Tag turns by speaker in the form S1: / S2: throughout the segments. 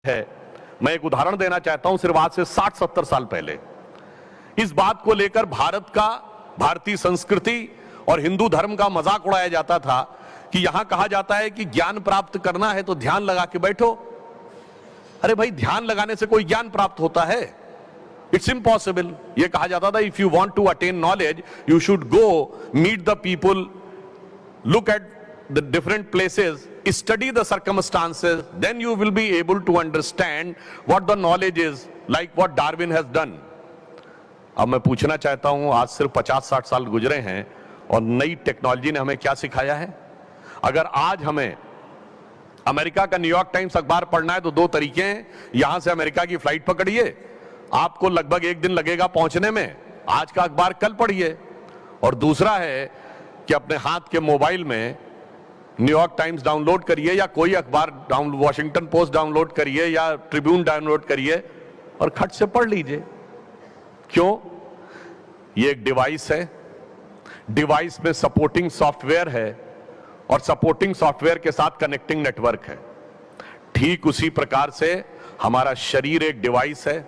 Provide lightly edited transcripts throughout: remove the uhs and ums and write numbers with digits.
S1: है। मैं एक उदाहरण देना चाहता हूं, सिर्फ आज से 60-70 साल पहले इस बात को लेकर भारत का, भारतीय संस्कृति और हिंदू धर्म का मजाक उड़ाया जाता था कि यहां कहा जाता है कि ज्ञान प्राप्त करना है तो ध्यान लगा के बैठो। अरे भाई, ध्यान लगाने से कोई ज्ञान प्राप्त होता है? It's impossible. यह कहा जाता था, if you want to attain knowledge you should go meet the people, look at the different places, study the circumstances, then you will be able to understand what the knowledge is, like what Darwin has done. अब मैं पूछना चाहता हूं, आज सिर्फ 50-60 साल गुजरे हैं और नई टेक्नोलॉजी ने हमें क्या सिखाया है? अगर आज हमें अमेरिका का न्यूयॉर्क टाइम्स अखबार पढ़ना है तो दो तरीके हैं। यहां से अमेरिका की फ्लाइट पकड़िए, आपको लगभग 1 दिन लगेगा पहुंचने में, आज का अखबार कल पढ़िए। और दूसरा है कि अपने हाथ के मोबाइल में न्यूयॉर्क टाइम्स डाउनलोड करिए या कोई अखबार वॉशिंगटन पोस्ट डाउनलोड करिए या ट्रिब्यून डाउनलोड करिए और खट से पढ़ लीजिए। क्यों? ये एक डिवाइस है, डिवाइस में सपोर्टिंग सॉफ्टवेयर है और सपोर्टिंग सॉफ्टवेयर के साथ कनेक्टिंग नेटवर्क है। ठीक उसी प्रकार से हमारा शरीर एक डिवाइस है,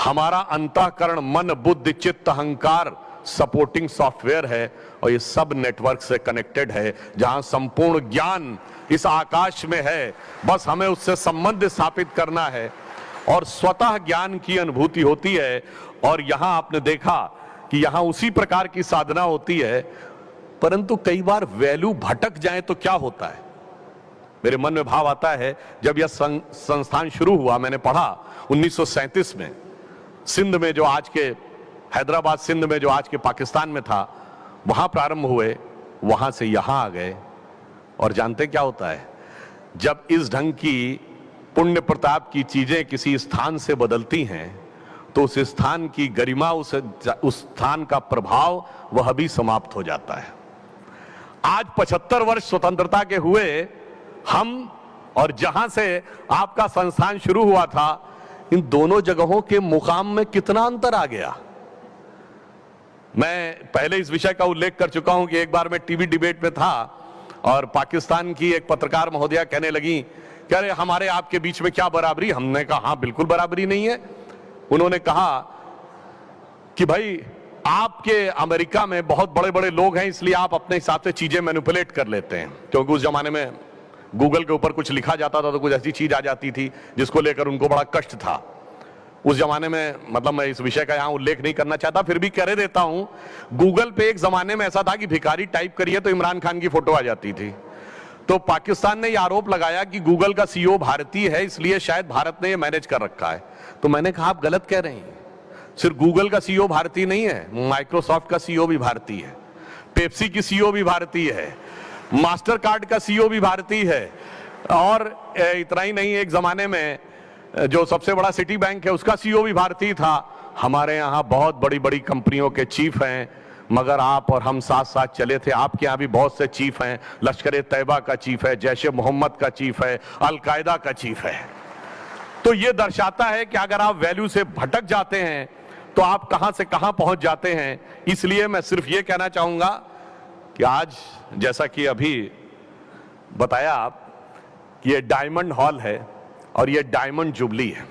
S1: हमारा अंतःकरण, मन, बुद्धि, चित्त, अहंकार सपोर्टिंग सॉफ्टवेयर है और ये सब नेटवर्क से कनेक्टेड है। जहां संपूर्ण ज्ञान इस आकाश में है, बस हमें उससे संबंध स्थापित करना है और स्वतः ज्ञान की अनुभूति होती है। और यहां आपने देखा कि यहां उसी प्रकार की साधना होती है, परंतु कई बार वैल्यू भटक जाए तो क्या होता है? मेरे मन में भाव आता है, जब यह संस्थान शुरू हुआ, मैंने पढ़ा 1937 में सिंध में, जो आज के हैदराबाद, सिंध में जो आज के पाकिस्तान में था, वहां प्रारंभ हुए, वहां से यहां आ गए। और जानते क्या होता है? जब इस ढंग की पुण्य प्रताप की चीजें किसी स्थान से बदलती हैं तो उस स्थान की गरिमा, उस स्थान का प्रभाव वह भी समाप्त हो जाता है। आज 75 वर्ष स्वतंत्रता के हुए हम, और जहां से आपका संस्थान शुरू हुआ था, इन दोनों जगहों के मुकाम में कितना अंतर आ गया। मैं पहले इस विषय का उल्लेख कर चुका हूं कि एक बार मैं टीवी डिबेट में था और पाकिस्तान की एक पत्रकार महोदया कहने लगी, कह रहे हमारे आपके बीच में क्या बराबरी? हमने कहा हाँ, बिल्कुल बराबरी नहीं है। उन्होंने कहा कि भाई, आपके अमेरिका में बहुत बड़े बड़े लोग हैं, इसलिए आप अपने हिसाब से चीजें मैनिपुलेट कर लेते हैं। क्योंकि उस जमाने में गूगल के ऊपर कुछ लिखा जाता था तो कुछ ऐसी चीज आ जाती थी जिसको लेकर उनको बड़ा कष्ट था उस जमाने में। मतलब मैं इस विषय का यहां उल्लेख नहीं करना चाहता, फिर भी कह देता हूं। गूगल पे एक जमाने में ऐसा था कि भिखारी टाइप करिए तो इमरान खान की फोटो आ जाती थी। तो पाकिस्तान ने यह आरोप लगाया कि गूगल का सीईओ भारतीय है, इसलिए शायद भारत ने यह मैनेज कर रखा है। तो मैंने कहा आप गलत कह रहे हैं। सिर्फ गूगल का सीईओ भारतीय नहीं है, माइक्रोसॉफ्ट का सीईओ भी भारतीय है, पेप्सी की सीईओ भी भारतीय है, मास्टर कार्ड का सीईओ भी भारतीय है। और इतना ही नहीं, एक जमाने में जो सबसे बड़ा सिटी बैंक है उसका सीईओ भी भारतीय था। हमारे यहाँ बहुत बड़ी बड़ी कंपनियों के चीफ हैं, मगर आप और हम साथ साथ चले थे। आपके यहाँ भी बहुत से चीफ हैं, लश्कर तैयबा का चीफ है, जैश मोहम्मद का चीफ है, अल-कायदा का चीफ है। तो ये दर्शाता है कि अगर आप वैल्यू से भटक जाते हैं तो आप कहां से कहां पहुंच जाते हैं। इसलिए मैं सिर्फ ये कहना चाहूंगा कि आज, जैसा कि अभी बताया आप, कि ये डायमंड हॉल है और ये डायमंड जुबली है।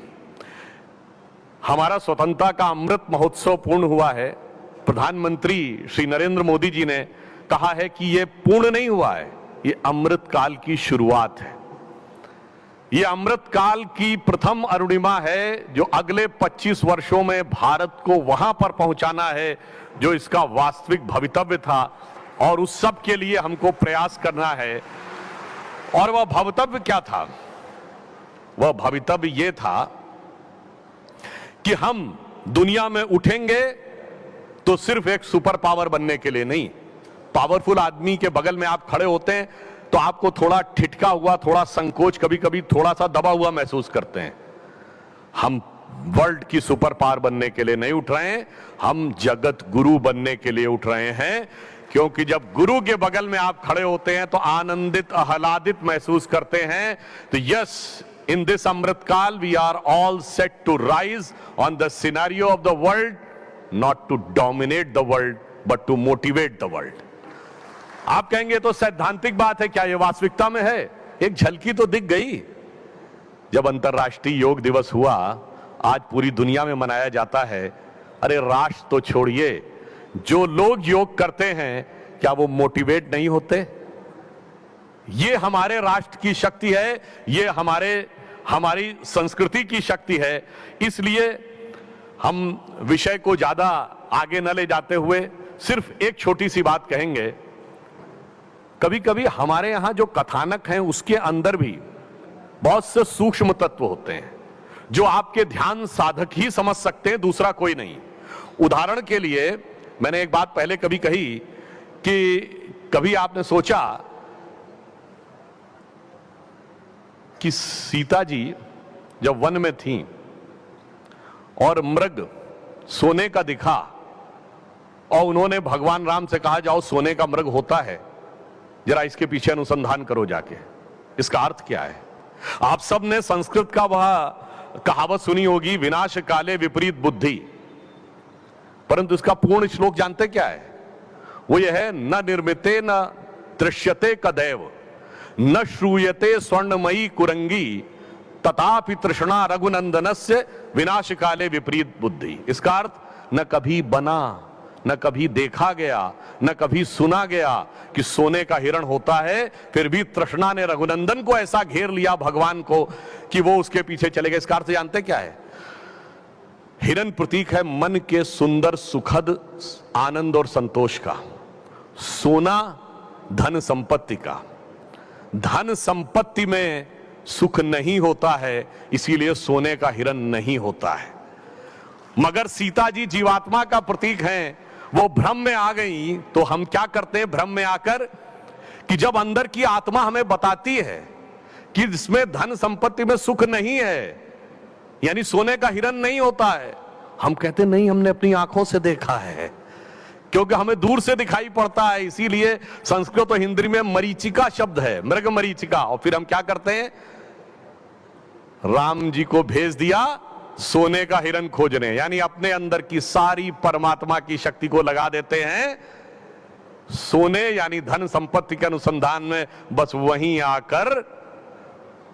S1: हमारा स्वतंत्रता का अमृत महोत्सव पूर्ण हुआ है। प्रधानमंत्री श्री नरेंद्र मोदी जी ने कहा है कि ये पूर्ण नहीं हुआ है, ये अमृत काल की शुरुआत है। ये अमृत काल की प्रथम अरुणिमा है जो अगले 25 वर्षों में भारत को वहां पर पहुंचाना है जो इसका वास्तविक भवितव्य था, और उस सब के लिए हमको प्रयास करना है। और वह भवितव्य क्या था? वह भवितव्य यह था कि हम दुनिया में उठेंगे तो सिर्फ एक सुपर पावर बनने के लिए नहीं। पावरफुल आदमी के बगल में आप खड़े होते हैं तो आपको थोड़ा ठिठका हुआ, थोड़ा संकोच, कभी कभी थोड़ा सा दबा हुआ महसूस करते हैं। हम वर्ल्ड की सुपर पावर बनने के लिए नहीं उठ रहे हैं, हम जगत गुरु बनने के लिए उठ रहे हैं। क्योंकि जब गुरु के बगल में आप खड़े होते हैं तो आनंदित, आह्लादित महसूस करते हैं। तो yes, in this Amrit Kal, we are all set to rise on the scenario of the world, not to dominate the world, but to motivate the world. आप कहेंगे तो सैद्धांतिक बात है, क्या ये वास्तविकता में है? एक झलकी तो दिख गई। जब अंतर्राष्ट्रीय योग दिवस हुआ, आज पूरी दुनिया में मनाया जाता है। अरे राष्ट्र तो छोड़िए, जो लोग योग करते हैं क्या वो मोटिवेट नहीं होते? ये हमारे राष्ट्र की शक्ति है, ये हमारी संस्कृति की शक्ति है। इसलिए हम विषय को ज्यादा आगे न ले जाते हुए सिर्फ एक छोटी सी बात कहेंगे। कभी कभी हमारे यहां जो कथानक हैं उसके अंदर भी बहुत से सूक्ष्म तत्व होते हैं जो आपके ध्यान साधक ही समझ सकते हैं, दूसरा कोई नहीं। उदाहरण के लिए मैंने एक बात पहले कभी कही कि कभी आपने सोचा कि सीता जी जब वन में थीं और मृग सोने का दिखा और उन्होंने भगवान राम से कहा जाओ सोने का मृग होता है, जरा इसके पीछे अनुसंधान करो जाके, इसका अर्थ क्या है? आप सब ने संस्कृत का वह कहावत सुनी होगी, विनाश काले विपरीत बुद्धि, परंतु इसका पूर्ण श्लोक जानते क्या है? वो यह है, न निर्मिते न दृश्यते कदैव न श्रूयते स्वर्णमयी कुरंगी तथापि तृष्णा रघुनंदनस्य विनाश काले विपरीत बुद्धि। इसका अर्थ न कभी बना, न कभी देखा गया, न कभी सुना गया कि सोने का हिरण होता है, फिर भी तृष्णा ने रघुनंदन को ऐसा घेर लिया भगवान को कि वो उसके पीछे चले गए। इसका अर्थ जानते क्या है? हिरण प्रतीक है मन के सुंदर सुखद आनंद और संतोष का, सोना धन संपत्ति का। धन संपत्ति में सुख नहीं होता है, इसीलिए सोने का हिरण नहीं होता है। मगर सीता जी जीवात्मा का प्रतीक हैं, वो भ्रम में आ गई। तो हम क्या करते हैं भ्रम में आकर कि जब अंदर की आत्मा हमें बताती है कि इसमें धन संपत्ति में सुख नहीं है, यानी सोने का हिरण नहीं होता है, हम कहते नहीं, हमने अपनी आंखों से देखा है, क्योंकि हमें दूर से दिखाई पड़ता है। इसीलिए संस्कृत और हिंदी में मरीचिका शब्द है, मृग मरीचिका। और फिर हम क्या करते हैं, राम जी को भेज दिया सोने का हिरण खोजने, यानी अपने अंदर की सारी परमात्मा की शक्ति को लगा देते हैं सोने यानी धन संपत्ति के अनुसंधान में। बस वहीं आकर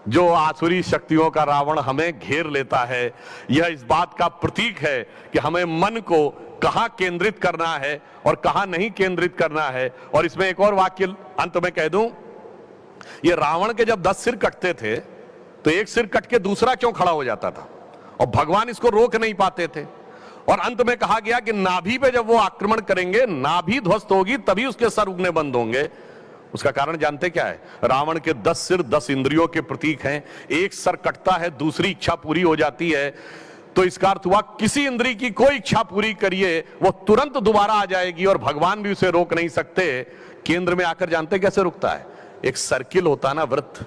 S1: जो आसुरी शक्तियों का रावण हमें घेर लेता है। यह इस बात का प्रतीक है कि हमें मन को कहां केंद्रित करना है और कहां नहीं केंद्रित करना है। और इसमें एक और वाक्य अंत में कह दूं, ये रावण के जब 10 सिर कटते थे तो एक सिर कट के दूसरा क्यों खड़ा हो जाता था और भगवान इसको रोक नहीं पाते थे। और अंत में कहा गया कि नाभि पे जब वो आक्रमण करेंगे, नाभि ध्वस्त होगी, तभी उसके सर उगने बंद होंगे। उसका कारण जानते क्या है? रावण के 10 सिर 10 इंद्रियों के प्रतीक हैं। एक सर कटता है, दूसरी इच्छा पूरी हो जाती है। तो इसका अर्थ हुआ किसी इंद्री की कोई इच्छा पूरी करिए, वो तुरंत दोबारा आ जाएगी और भगवान भी उसे रोक नहीं सकते। केंद्र में आकर जानते कैसे रुकता है? एक सर्किल होता है ना, वृत्त,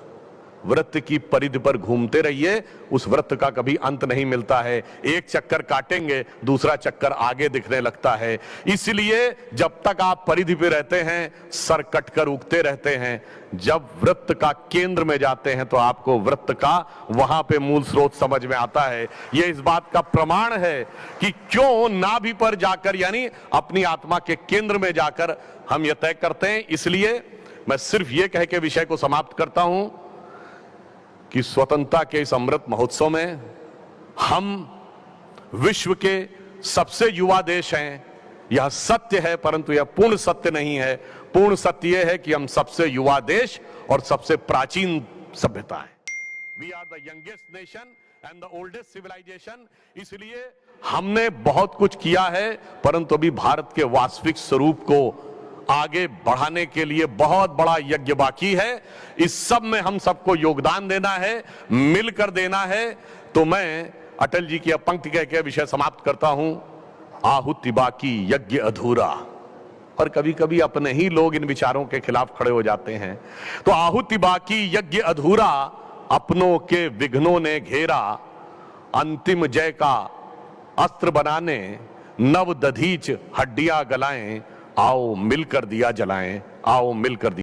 S1: वृत्त की परिधि पर घूमते रहिए, उस वृत्त का कभी अंत नहीं मिलता है। एक चक्कर काटेंगे, दूसरा चक्कर आगे दिखने लगता है। इसलिए जब तक आप परिधि पे रहते हैं, सर कटकर उगते रहते हैं। जब वृत्त का केंद्र में जाते हैं तो आपको वृत्त का वहां पे मूल स्रोत समझ में आता है। यह इस बात का प्रमाण है कि क्यों नाभि पर जाकर, यानी अपनी आत्मा के केंद्र में जाकर हम यह तय करते हैं। इसलिए मैं सिर्फ यह कह के विषय को समाप्त करता हूं कि स्वतंत्रता के इस अमृत महोत्सव में हम विश्व के सबसे युवा देश हैं। यह सत्य है, परंतु यह पूर्ण सत्य नहीं है। पूर्ण सत्य यह है कि हम सबसे युवा देश और सबसे प्राचीन सभ्यता है। We are the youngest nation and the oldest civilisation. इसलिए हमने बहुत कुछ किया है, परंतु अभी भारत के वास्तविक स्वरूप को आगे बढ़ाने के लिए बहुत बड़ा यज्ञ बाकी है। इस सब में हम सबको योगदान देना है, मिलकर देना है। तो मैं अटल जी की पंक्ति कह के विषय समाप्त करता हूं, आहुति बाकी यज्ञ अधूरा। और कभी कभी अपने ही लोग इन विचारों के खिलाफ खड़े हो जाते हैं। तो आहुति बाकी यज्ञ अधूरा, अपनों के विघ्नों ने घेरा, अंतिम जय का अस्त्र बनाने नव दधीच हड्डियां गलाएं, आओ मिलकर दिया जलाएं, आओ मिलकर दिया